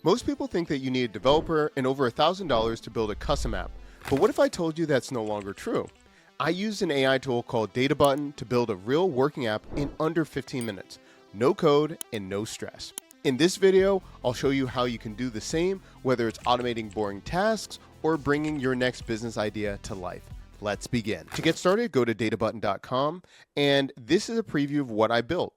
Most people think that you need a developer and over $1,000 to build a custom app. But what if I told you that's no longer true? I used an AI tool called Databutton to build a real working app in under 15 minutes. No code and no stress. In this video, I'll show you how you can do the same, whether it's automating boring tasks or bringing your next business idea to life. Let's begin. To get started, go to databutton.com, and this is a preview of what I built.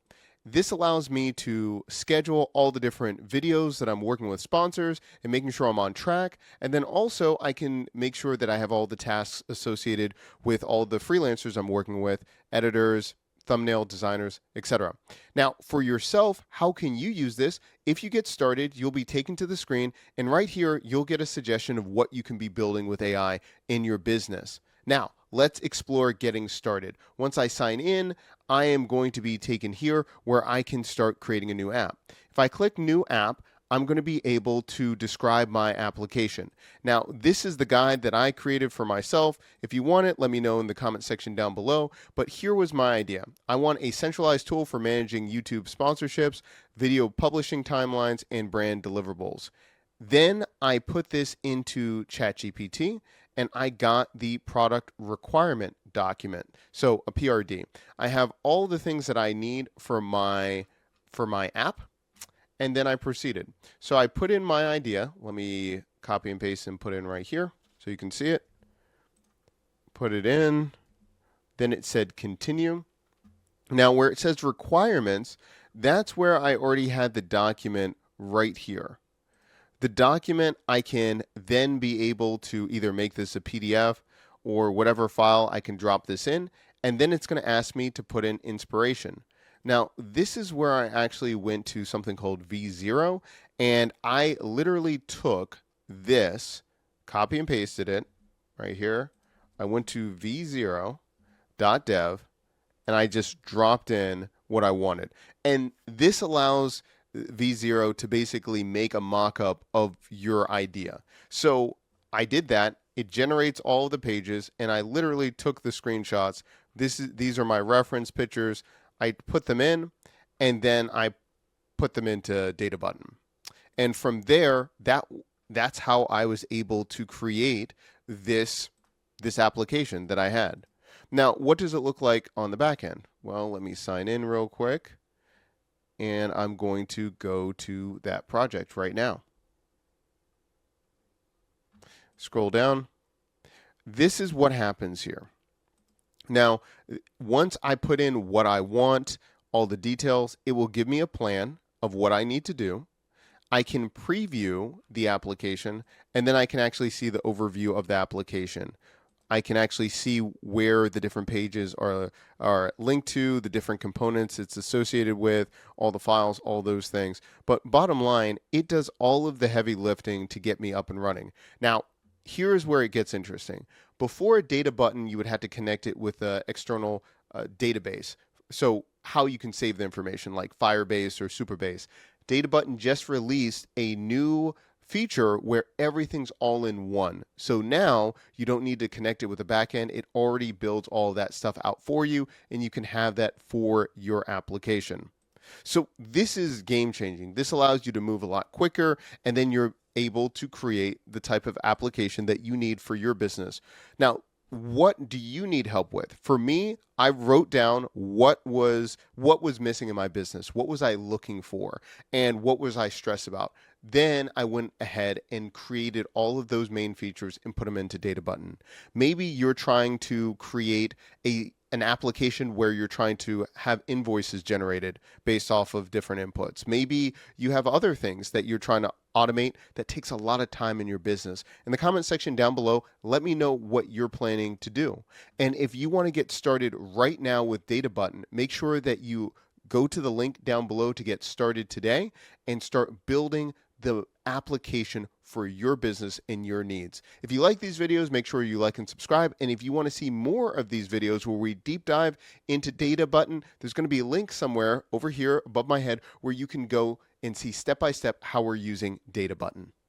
This allows me to schedule all the different videos that I'm working with sponsors and making sure I'm on track. And then also I can make sure that I have all the tasks associated with all the freelancers I'm working with, editors, thumbnail designers, etc. Now, for yourself, how can you use this? If you get started, you'll be taken to the screen, and right here, you'll get a suggestion of what you can be building with AI in your business. Now, let's explore getting started. Once I sign in, I am going to be taken here where I can start creating a new app. If I click New App, I'm going to be able to describe my application. Now, this is the guide that I created for myself. If you want it, let me know in the comment section down below. But here was my idea. I want a centralized tool for managing YouTube sponsorships, video publishing timelines, and brand deliverables. Then I put this into Chat GPT, and I got the product requirement document, so a PRD. I have all the things that I need for my app, and then I proceeded. So I put in my idea. Let me copy and paste and put it in right here so you can see it. Put it in. Then it said continue. Now where it says requirements, that's where I already had the document right here. The document, I can then be able to either make this a PDF or whatever file I can drop this in, and then it's going to ask me to put in inspiration. Now, this is where I actually went to something called V0, and I literally took this, copy and pasted it right here. I went to v0.dev, and I just dropped in what I wanted. And this allows V0 to basically make a mock-up of your idea. So I did that. It generates all of the pages, and I literally took the screenshots. These are my reference pictures. I put them in, and then I put them into Databutton. And from there, that's how I was able to create this application that I had. Now, what does it look like on the back end? Well, let me sign in real quick. And I'm going to go to that project right now. Scroll down. This is what happens here. Now, once I put in what I want, all the details, it will give me a plan of what I need to do. I can preview the application, and then I can actually see the overview of the application. I can actually see where the different pages are linked to, the different components it's associated with, all the files, all those things. But bottom line, it does all of the heavy lifting to get me up and running. Now, here's where it gets interesting. Before a Databutton, you would have to connect it with an external database. So how you can save the information, like Firebase or Supabase. Databutton just released a new feature where everything's all in one. So now you don't need to connect it with a backend. It already builds all of that stuff out for you, and you can have that for your application. So this is game changing. This allows you to move a lot quicker, and then you're able to create the type of application that you need for your business. Now, what do you need help with? For me, I wrote down what was missing in my business. What was I looking for? And what was I stressed about? Then I went ahead and created all of those main features and put them into Databutton. Maybe you're trying to create an application where you're trying to have invoices generated based off of different inputs. Maybe you have other things that you're trying to automate that takes a lot of time in your business. In the comment section down below, let me know what you're planning to do. And if you want to get started right now with Databutton, make sure that you go to the link down below to get started today and start building the application for your business and your needs. If you like these videos, make sure you like and subscribe. And if you want to see more of these videos where we deep dive into Databutton, there's going to be a link somewhere over here above my head where you can go and see step by step how we're using Databutton.